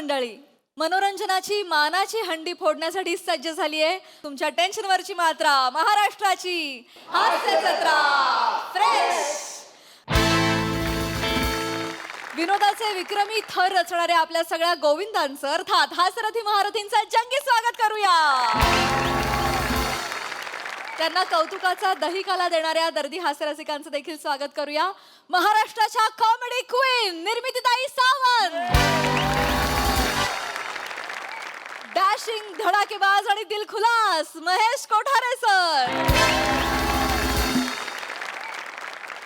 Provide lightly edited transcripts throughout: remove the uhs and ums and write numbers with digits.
मंडळी, मनोरंजनाची मानाची हंडी फोडण्यासाठी सज्ज झाली आहे तुमच्या टेन्शनवरची मात्रा महाराष्ट्राची हास्य जत्रा फ्रेश. विनोदाचे विक्रमी थर रचणाऱ्या आपल्या सगळ्या गोविंदांचं अर्थात हास्यरथी महारथींचं जंगी स्वागत करूया. त्यांना कौतुकाचा दहीकाला देणाऱ्या दर्दी हास्यरसिकांचं देखील स्वागत करूया. महाराष्ट्राच्या कॉमेडी क्वीन निर्मितीताई सावंत, डॅशिंग धडाकेबाज आणि दिलखुलास महेश कोठारे सर.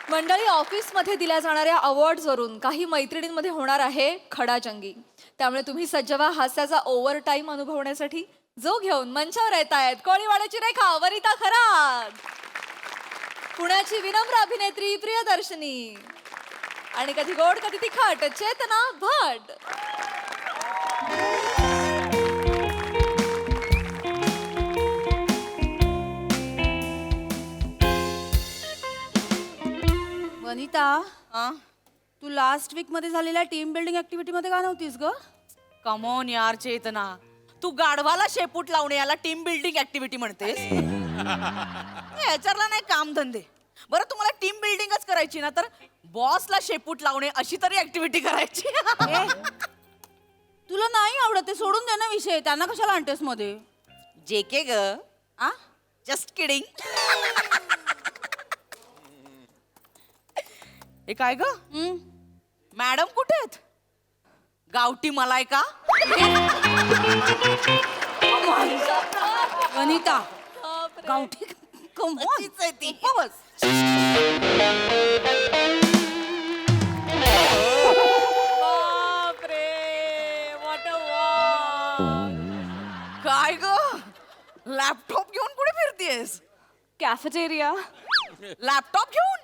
मंडळी, ऑफिसमध्ये दिल्या जाणाऱ्या अवॉर्ड्स वरून काही मैत्रिणींमध्ये होणार आहे खडाजंगी. त्यामुळे तुम्ही सज्ज व्हा हास्याचा ओव्हर टाइम अनुभवण्यासाठी. जो घेऊन मंचावर येत आहेत कोळीवाड्याची रेखा वनिता खरात, पुण्याची विनम्र अभिनेत्री प्रियदर्शनी आणि कधी गोड कधी तिखट चेतना भट. वनिता, तू लास्ट वीक मध्ये झालेल्या टीम बिल्डिंग ऍक्टिव्हिटी मध्ये का नव्हतीस ग? कमॉन यार चेतना, तू गाढवाला शेपूट लावणे याला टीम बिल्डिंग ऍक्टिव्हिटी म्हणतेस? याच्याला नाही काम धंदे. बरं, तुम्हाला टीम बिल्डिंगच करायची ना तर बॉसला शेपूट लावणे अशी तरी ऍक्टिव्हिटी करायची. तुला नाही आवडत ते सोडून दे ना विषय, त्यांना कशाला आणतेस मध्ये? जेके ग, जस्ट किडिंग. हे काय ग, मॅडम कुठे आहेत? गावठी मलाई का? वनिता, गावठी तीच आहे ती. काय ग, लॅपटॉप घेऊन कुठे फिरतेस? कॅफेटेरिया. लॅपटॉप घेऊन?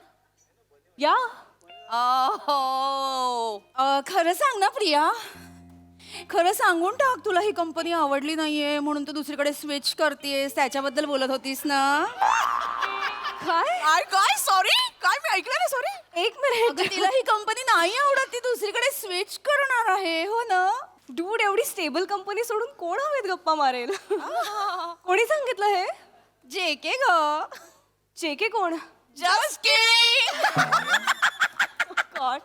या खरं सांग ना प्रिया, खरं सांगून टाक, तुला ही कंपनी आवडली नाहीये म्हणून तू दुसरीकडे स्विच करतेस, त्याच्याबद्दल बोलत होतीस ना? काय काय सॉरी, काय मी ऐकलं नाही, सॉरी. एक मिनिट, तिला ही कंपनी नाही आवडत, ती दुसरीकडे स्विच करणार आहे, हो ना? डूड, एवढी स्टेबल कंपनी सोडून कोण हवेत गप्पा मारेल? कोणी सांगितलं हे? जेके ग. जेके कोण? Just kidding. गॉड.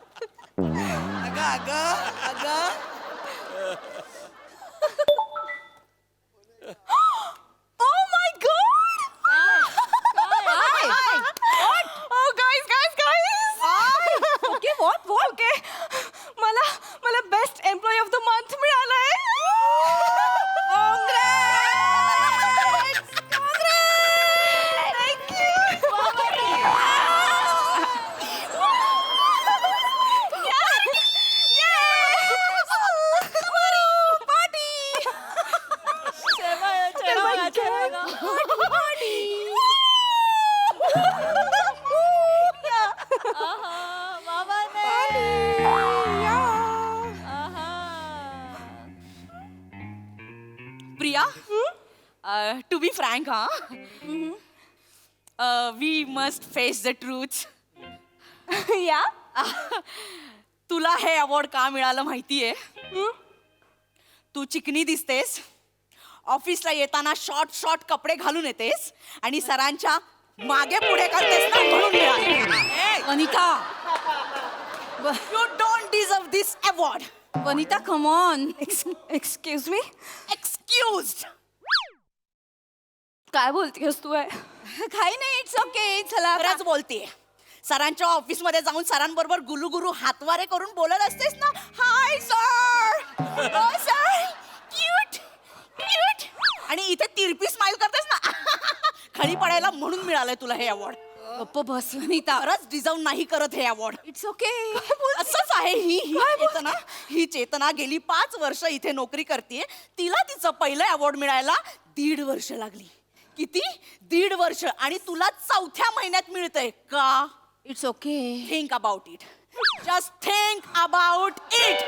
अगं Oh my God! Oh guys! Okay, what? Okay, मला best employee of the month मिळालंय. Thank Priya, to be frank, we must face the truth. या तुला हे अवॉर्ड का मिळालं माहितीये? तू चिकनी दिसतेस, ऑफिसला येताना शॉर्ट कपडे घालून येतेस आणि सरांच्या मागे पुढे करतेस ना, म्हणून मिळालं. Vanita, you don't deserve this award. Vanita, come on. Excuse me, excuse. काय बोलतेस तू? आहे काही नाही, इट्स ओके. चला, खरंच बोलतेय. सरांच्या ऑफिस मध्ये जाऊन सरांबरोबर गुलू हातवारे करून बोलत असतेस ना, hi sir, sir, cute cute, आणि इथे तिरपी स्माइल करतेस ना, खळी पडायला म्हणून मिळालंय तुला हे अवॉर्ड. गप्प बस वनिता, खरंच डिझर्व नाही करत हे अवॉर्ड. It's okay. असंच आहे. ही चेतना गेली 5 वर्ष इथे नोकरी करते. तिला तिचं पहिलं अवॉर्ड मिळायला 1.5 वर्ष लागली. किती? 1.5 वर्ष. आणि तुला 4थ्या महिन्यात मिळतंय का? It's okay. Think about it. Just think about it.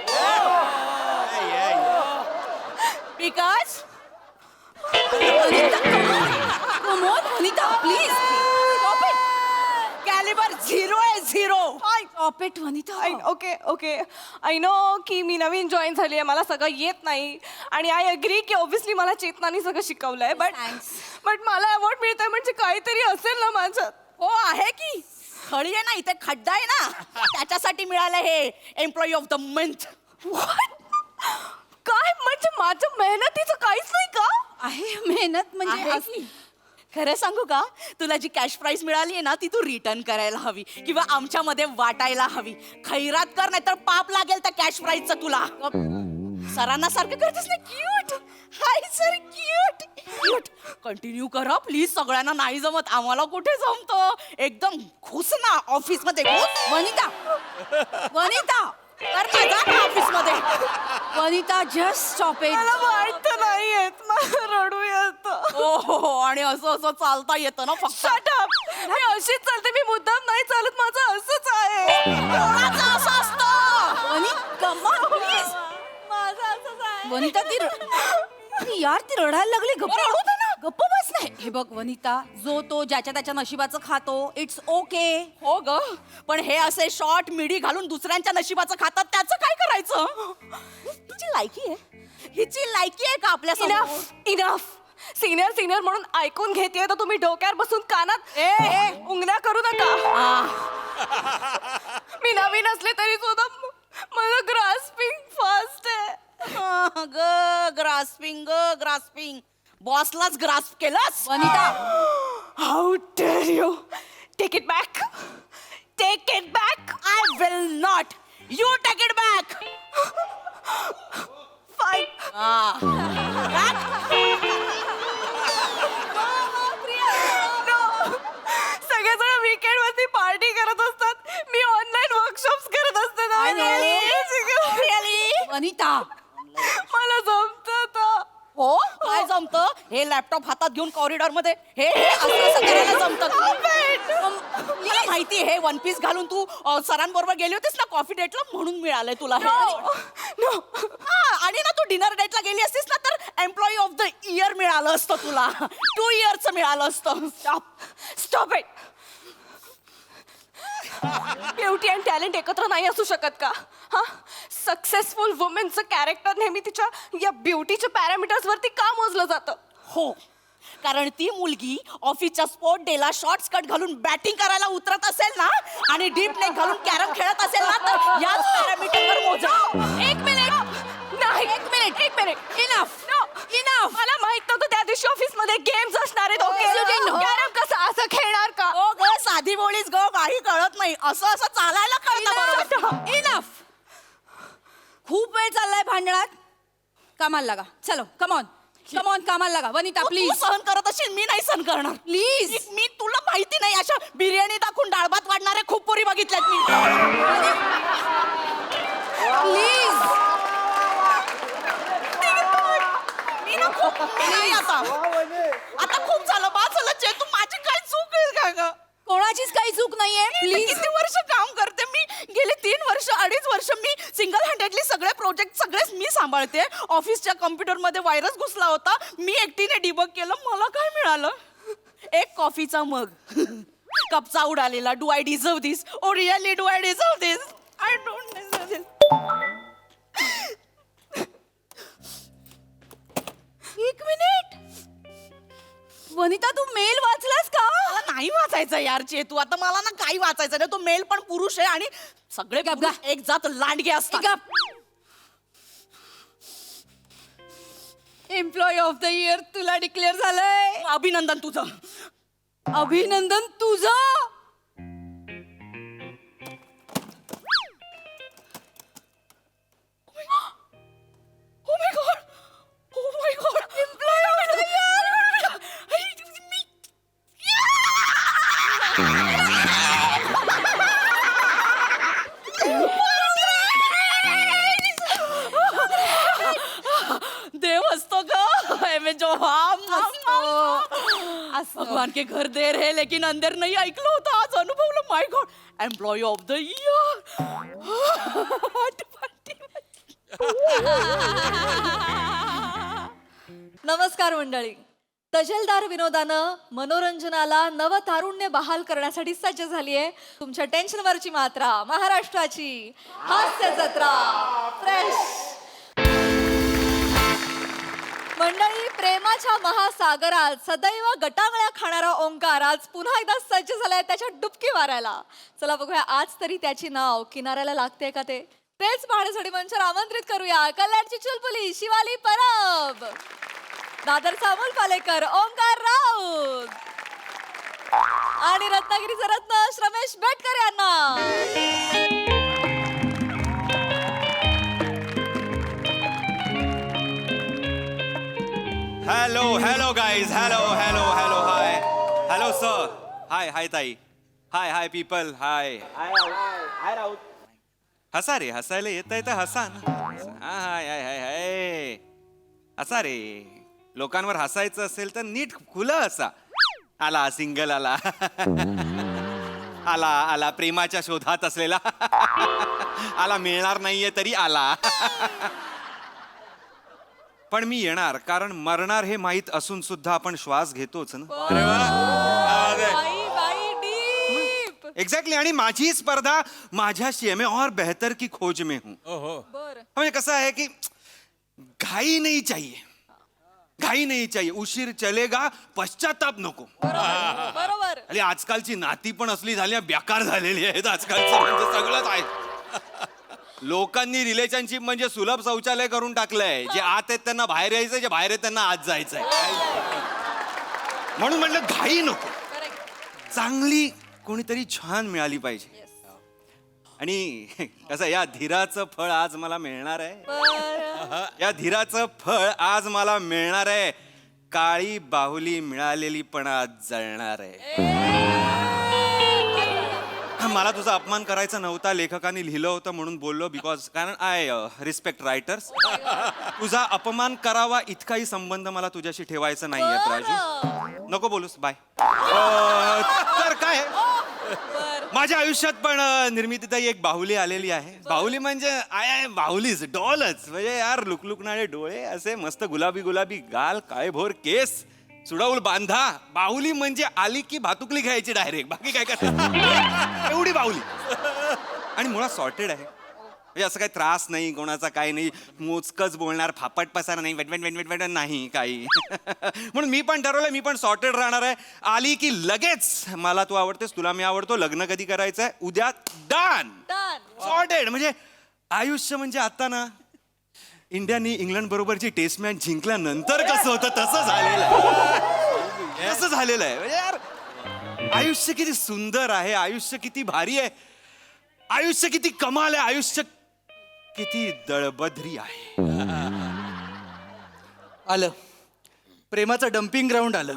Because come on Vanita, please. Calibri 0 आहे, 0. Stop it, Vanita. Okay okay I know की मी नवीन जॉईन झाली आहे, मला सगळं येत नाही आणि आय अग्री की ऑब्व्हियसली मला चेतनानी सगळं शिकवलंय Thanks. बट मला अवॉर्ड मिळतंय म्हणजे काहीतरी असेल ना माझं. हो आहे की खळी आहे ना इथे खड्डा आहे ना त्याच्यासाठी मिळालं हे एम्प्लॉई ऑफ द मंथ. काय म्हणजे माझं मेहनतीचं काहीच नाही का? आहे मेहनत म्हणजे आहे असं- की. खरं सांगू का तुला जी कॅश प्राइस मिळाली आहे ना ती तू रिटर्न करायला हवी किंवा आमच्यामध्ये वाटायला हवी. खैरात कर नाही तर पाप लागेल त्या कॅश प्राइसचं तुला. सरांना सारखं करतेस ना cute. Hi sir cute cute. Continue करा प्लीज. सगळ्यांना नाही जमत आम्हाला कुठे जमतं. एकदम घुस ना ऑफिस मध्ये घुस. वनिता वनिता कर ना जा ना ऑफिस मध्ये. Vanita just stop it. मला वाटतं नाही येत, मला रडू येतं. हो आणि असं असं चालता येतं ना फक्त. Shut up. मी अशीच चालते, मी मुद्दाम नाही चालत, माझं असंच आहे. कोणाचं असं असतं. वनी कम ऑन प्लीज. माझं असंच आहे. वनिता ती अरे यार ती रडायला लागली. गप्प रडू दे ना. गप्प बस नाही. हे बघ वनिता, जो तो ज्याच्या त्याच्या नशिबाचं खातो. It's okay. हो ग पण हे असे शॉर्ट मिडी घालून दुसऱ्यांच्या नशिबाचं खातात त्याचं काय करायचं. हिची लायकी आहे. हिची लायकी आहे का आपल्या इनफ इनफ. सिनियर सिनियर म्हणून ऐकून घेतेय तर तुम्ही डोक्यावर बसून कानात उंगण्या करू नका. मी नवीन असले तरी सुद्धा माझं ग्रास्पिंग फास्ट आहे. ग ग्रास्पिंग बॉसलाच ग्रास्प केलंस. Vanita how dare you. Take it back. Take it back. I will not. You take it back. Fine. सगळेजण वीकेंड वरती पार्टी करत असतात, मी ऑनलाईन वर्कशॉप्स करत असते ना. I know. वनिता मला जमत हो काय जमतं. हे लॅपटॉप हातात घेऊन कॉरिडॉर मध्ये हे असं असं करायला जमतं. मला माहिती हे वन पीस घालून तू सरांबरोबर गेली होतीस ना कॉफी डेटला म्हणून मिळालंय तुला हे. आणि ना तू डिनर डेटला गेली असतीस ना तर एम्प्लॉई ऑफ द इयर मिळालं असतं तुला. 2 इयरचं मिळालं असतं. Stop it. Beauty and talent एकत्र नाही असू शकत का? हा, सक्सेसफुल वुमेनचं कॅरेक्टर नेहमी तिच्या या ब्युटीच्या पॅरामीटर्स वरती का मोजलं जातं? हो कारण ती मुलगी ऑफिसच्या स्पोर्ट डेला शॉर्ट्स कट घालून बॅटिंग करायला उतरत असेल ना आणि डीप नेक घालून कॅरम खेळत असेल ना तर याच पॅरामीटरवर मोजा. एक मिनिट नाही. एक मिनिट. इनफ. इनफ. मला माहित नव्हतं त्या दिवशी ऑफिस मध्ये गेम्स असणार आहेत. You didn't know. कॅरम कसं असं खेळणार का? हो ग साधी बोलीस ग काही कळत नाही. असं असं चालायला कळतं बरोबर. इनफ. खूप वेळ चाललाय भांडणात. कामाला लागा. चलो कमॉन कमॉन कामाला लागा. वनिता तू प्लीज सहन करत असेल मी नाही सहन करणार. प्लीज. मी तुला माहिती नाही अशा बिर्याणी दाखवून डाळ भात वाढणाऱ्या खूप पोरी बघितल्यात मी. प्लीज मी ना खूप मी नाही आता खूप झालं बा झालं तू माझी काय चूक आहे का ग. कोणाचीच काही चूक नाहीये. मी प्लीज किती वर्ष काम करते मी. गेले 3 वर्ष 2.5 वर्ष मी सिंगल हँडेडली सगळे प्रोजेक्ट सगळेच मी सांभाळते. ऑफिसच्या कम्प्युटर मध्ये व्हायरस घुसला होता मी एकटीने डिबग केलं. मला काय मिळालं. एक कॉफीचा मग. कपचा उडालेला. Do I deserve this. Oh really do I deserve this. I don't deserve this. एक मिनिट. वनिता तू मेल वाचलास का? मला नाही वाचायचं यार चेतू. आता मला ना काही वाचायचं नाही. तो मेल पण पुरुष आहे आणि सगळे गप पुरुष एक जात लांडगे असतात. एम्प्लॉय ऑफ द इयर तुला डिक्लेअर झालंय. अभिनंदन तुझं. अभिनंदन तुझं. Oh my god! Oh my god! Employee of the year! मी देव असतो ग. जो भगवान के घर देर है लेकिन अंदर नहीं ऐकलं होतं आज अनुभवलं. My god. Employee of the year. नमस्कार मंडळी. तजेलदार विनोदानं मनोरंजनाला नवतारुण्य बहाल करण्यासाठी सज्ज झाली आहे तुमच्या टेन्शनवरची मात्रा महाराष्ट्राची हास्य जत्रा फ्रेश. मंडळी, प्रेमाच्या महासागरात सदैव गटांगळ्या खाणारा ओंकार आज पुन्हा एकदा सज्ज झालाय त्याच्या डुबकी मारायला. चला बघूया आज तरी त्याची नाव किनाऱ्याला लागते का ते. तेच पाहण्यासाठी मंचावर आमंत्रित करूया कल्याणची चुलबुली शिवाली परब, दादरचा अमोल पालेकर, ओंकार राऊत आणि रत्नागिरीचा रत्न श्रमेश बेटकर यांना. Hello guys, hello, hi. Hello sir, hi ताई, hi people, hi. हसा रे, हसायला येत आहे तर हसा ना. हाय हसा रे. लोकांवर हसायचं असेल तर नीट खुलं हसा. आला सिंगल आला आला प्रेमाच्या शोधात असलेला आला मिळणार नाहीये तरी आला. पण मी येणार, कारण मरणार हे माहित असून सुद्धा आपण श्वास घेतोच ना. बाई, बाई, deep. एक्झॅक्टली. आणि माझी स्पर्धा माझ्याशी आहे. मैं और बेहतर की खोज में हूं. बरं. म्हणजे कसं आहे की घाई नाही चाहिए. उशीर चलेगा, पश्चाताप नको. बरोबर. आणि आजकालची नाती पण असली झाली बेकार झालेली आहेत. आजकालचं म्हणजे सगळंच आहे. लोकांनी रिलेशनशिप म्हणजे सुलभ शौचालय करून टाकलंय. जे आत आहेत त्यांना बाहेर यायचंय, जे बाहेर आहेत त्यांना आत जायचंय. म्हणून म्हटलं घाई नको. चांगली कोणीतरी छान मिळाली पाहिजे. आणि कसं या धीराचं फळ आज मला मिळणार आहे. या धीराचं फळ आज मला मिळणार आहे. काळी बाहुली मिळालेली पण आज जळणार आहे. मला तुझा अपमान करायचा नव्हता. लेखकाने लिहिलं होतं म्हणून बोललो. बिकॉज कारण आय रिस्पेक्ट रायटर्स. तुझा अपमान करावा इतकाही संबंध मला तुझ्याशी ठेवायचा नाहीये राजू. नको बोलूस. बाय. तर काय माझ्या आयुष्यात पण निर्मितीताई एक बाहुली आलेली आहे. बाहुली म्हणजे आय बाहुलीच, डॉलच. म्हणजे यार लुकलुकणारे डोळे, असे मस्त गुलाबी गाल, काळेभोर केस, सुडाऊल बांधा. बाहुली म्हणजे आली की भातुकली घ्यायची डायरेक्ट. बाकी काय करणार. एवढी बाहुली. आणि मुळात सॉर्टेड आहे. म्हणजे असं काही त्रास नाही कोणाचा, काही नाही. मोजकच बोलणार, फापट पसार नाही, वेट नाही काही. म्हणून मी पण ठरवलंय, मी पण सॉर्टेड राहणार आहे. आली की लगेच मला तू आवडतेस, तुला मी आवडतो, लग्न कधी करायचंय, उद्या डन. सॉर्टेड. म्हणजे आयुष्य म्हणजे आता ना इंडियानी इंग्लंड बरोबरची टेस्ट मॅच जिंकल्यानंतर कसं होतं तसं झालेलं आहे. तसं झालेलं आहे. म्हणजे यार आयुष्य किती सुंदर आहे, आयुष्य किती भारी आहे, आयुष्य किती कमाल आहे, आयुष्य किती दळबद्री आहे. आलं प्रेमाचं डम्पिंग ग्राउंड आलं.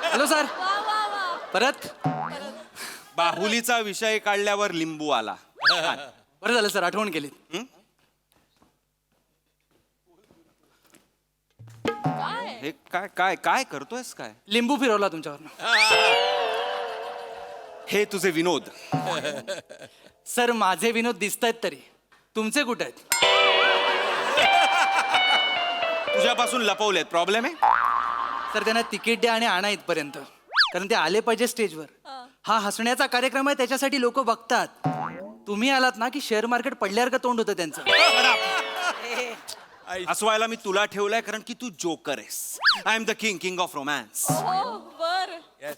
Hello sir. परत बाहुलीचा विषय काढल्यावर लिंबू आला. बरं झालं सर, आठवण केली. हे काय काय काय करतोयस काय. लिंबू फिरवला तुमच्यावर. हे तुझे विनोद. सर माझे विनोद दिसतायत तरी तुमचे कुठे आहेत. तुझ्यापासून लपवलेत. प्रॉब्लेम आहे. सर त्यांना तिकीट द्या आणि आणा इथपर्यंत, कारण ते आले पाहिजे स्टेजवर. हा हसण्याचा कार्यक्रम आहे, त्याच्यासाठी लोक बघतात. तुम्ही आलात ना की शेअर मार्केट पडल्यासारखं तोंड होतं त्यांचं. हसवायला मी तुला ठेवलंय कारण की तू जोकर आहेस. I am the king of romance.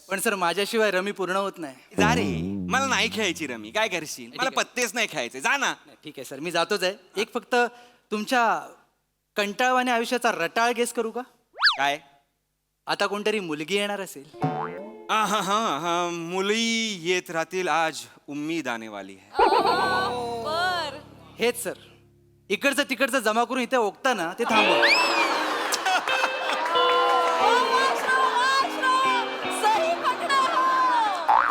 पण सर माझ्याशिवाय रमी पूर्ण होत नाही. जा रे. मला नाही खेळायची रमी. काय करशील. मला पत्तेच नाही खेळायचे. जा ना. ठीक आहे सर, मी जातोच आहे. एक फक्त तुमच्या कंटाळवाण्या आयुष्याचा रटाळ गेस करू का. काय. आता कोणतरी मुलगी येणार असेल. हा मुली येत राहतील. आज उम्मीद आने वाली है. हेच सर. इकडचं तिकडचं जमा करून इथे ओकता ना ते थांबव.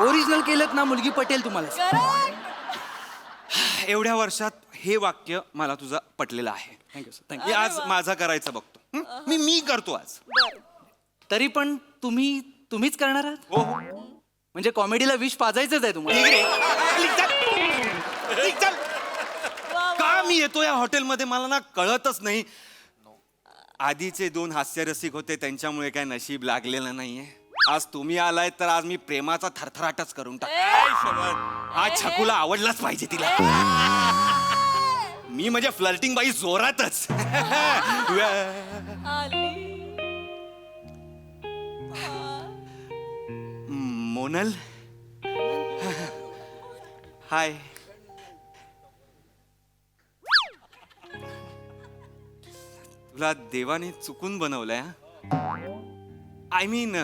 ओरिजिनल केलं ना मुलगी पटेल तुम्हाला. एवढ्या वर्षात हे वाक्य मला तुझं पटलेलं आहे. Thank you sir. थँक्यू. हे आज माझा करायचं बघतो. मी करतो आज. तरी पण तुम्हीच करणार आहात. हो. म्हणजे कॉमेडीला विष पाजायचंच आहे तुम्हाला. का मी येतो या हॉटेलमध्ये मला ना कळतच नाही. आधीचे 2 हास्यरसिक होते त्यांच्यामुळे काय नशीब लागलेलं नाहीये. आज तुम्ही आलाय तर आज मी प्रेमाचा थरथराटच करून टाक. आज छकुला आवडलाच पाहिजे तिला. मी म्हणजे फ्लर्टिंग बाई जोरातच. मोनल, हाय. तुला देवाने चुकून बनवलंय. आय मीन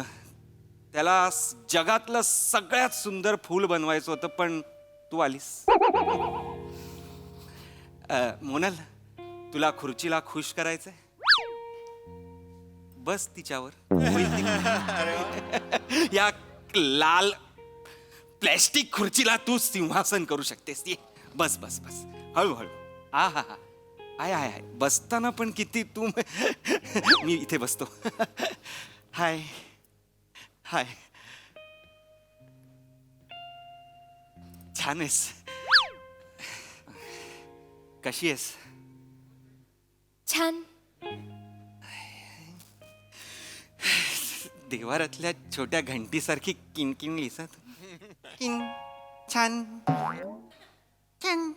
त्याला जगातलं सगळ्यात सुंदर फूल बनवायचं होतं पण तू आलीस. मोनल, तुला खुर्चीला खुश करायचंय. बस तिच्यावर. होईल ती. या लाल प्लॅस्टिक खुर्चीला तू सिंहासन करू शकतेस. ती बस बस बस हळूहळू. हा हा हा आहे आहे आहे. बसताना पण किती तू. मी इथे बसतो. हाय हाय. छान आहेस. कशी आहेस? छान. देवारातल्या छोट्या घंटीसारखी किनकिनलीस. किन छान छान.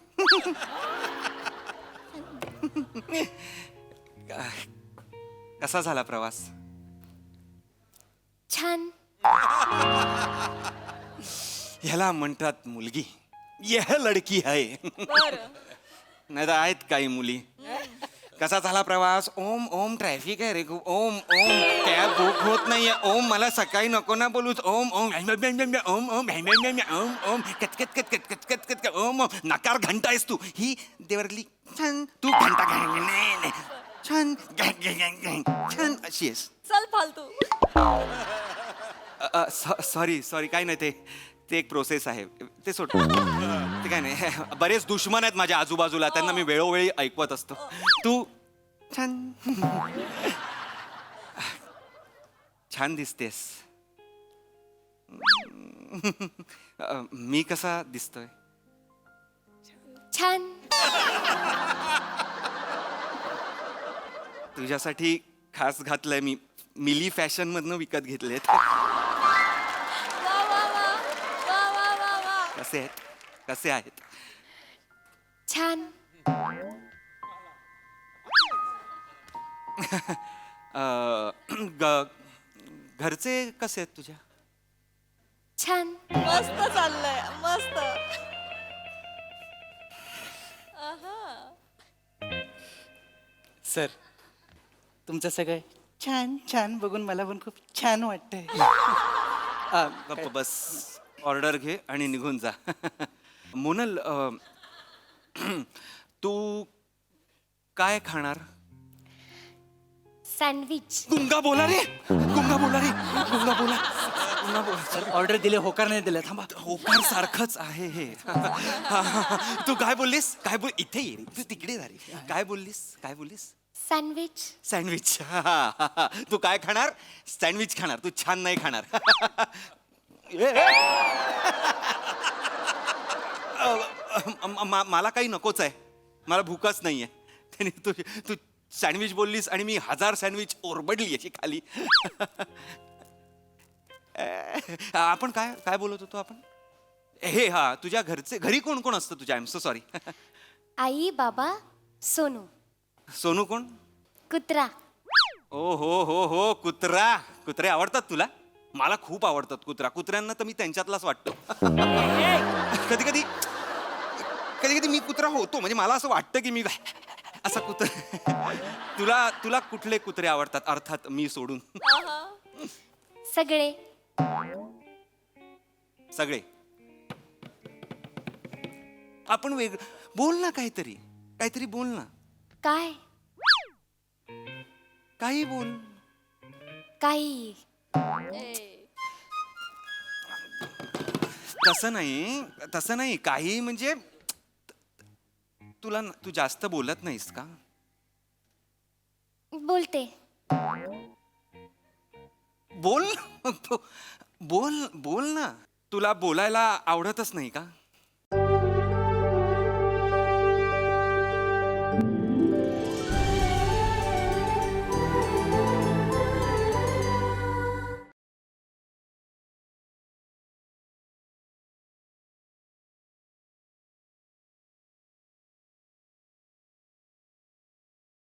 कसा झाला प्रवास? छान. ह्याला म्हणतात मुलगी. यह लडकी आहे. नाही तर आहेत काही मुली. कसा झाला प्रवास? ओम ओम ट्रॅफिक आहे रे खूप. ओम ओम कॅब बुक होत नाहीये. ओम मला सकाळी नको ना बोलूच. ओम ओम ओम ओम ओम ओम कचकत कचकत कचकत कचकत. ओम ओम नकार घंटा आहेस तू. ही देवरली छान. तू घंटा नाही छान छान अशी आहेस. चल फालतू. सॉरी सॉरी काय नाही ते एक प्रोसेस आहे. ते सोड. ते काय नाही. बरेच दुश्मन आहेत माझ्या आजूबाजूला. त्यांना मी वेळोवेळी ऐकवत असतो. तू छान छान दिसतेस. मी कसा दिसतोय? छान. तुझ्यासाठी खास घातलंय मी. मिली फॅशन मधनं विकत घेतलेत. वा वा वा वा वा वा वा. कसे आहेत? कसे आहेत? छान. घरचे कसे आहेत तुझ्या? छान. मस्त चाललंय मस्त. सर, तुमचं सगळं छान छान बघून मला पण खूप छान वाटतंय. गप्प बस. ऑर्डर घे आणि निघून जा. मोनल, तू काय खाणार? सँडविच. गुंगा बोला रे. गुंगा बोला रे. गुंगा बोला. गुंगा बोला. सर, ऑर्डर दिले, होकार नाही दिले. थांबा. होकार सारखंच आहे हे. तू काय बोललीस? काय बोल. इथे ये रे. तू तिकडे जा रे. काय बोललीस? काय बोललीस? सँडविच. सँडविच. तू काय खाणार? सँडविच खाणार. तू छान नाही खाणार. मला काही नकोच आहे. मला भूकच नाहीये. त्याने तू सँडविच बोललीस आणि मी 1000 सँडविच ओरबडली अशी खाली. आपण काय काय बोलत होतो आपण? हे हा तुझ्या घरी कोण कोण असतं तुझ्या? I am so sorry. आई, बाबा, सोनू. सोनू कोण? कुत्रा. ओ हो हो हो कुत्रा. कुत्रे आवडतात तुला? मला खूप आवडतात कुत्रा. कुत्र्यांना तर मी त्यांच्यातलाच वाटतो. कधी कधी कधी कधी मी कुत्रा होतो. म्हणजे मला असं वाटतं की मी असा तुला कुठले कुत्रे आवडतात? अर्थात मी सोडून. सगळे. सगळे. आपण बोल ना काहीतरी. काहीतरी बोल ना. काय? काही बोल. काही. तसं नाही. काही म्हणजे तू जास्त बोलत नाहीस का? बोलते. बोल बोल बोल ना. तुला बोलायला आवडतच नाही का?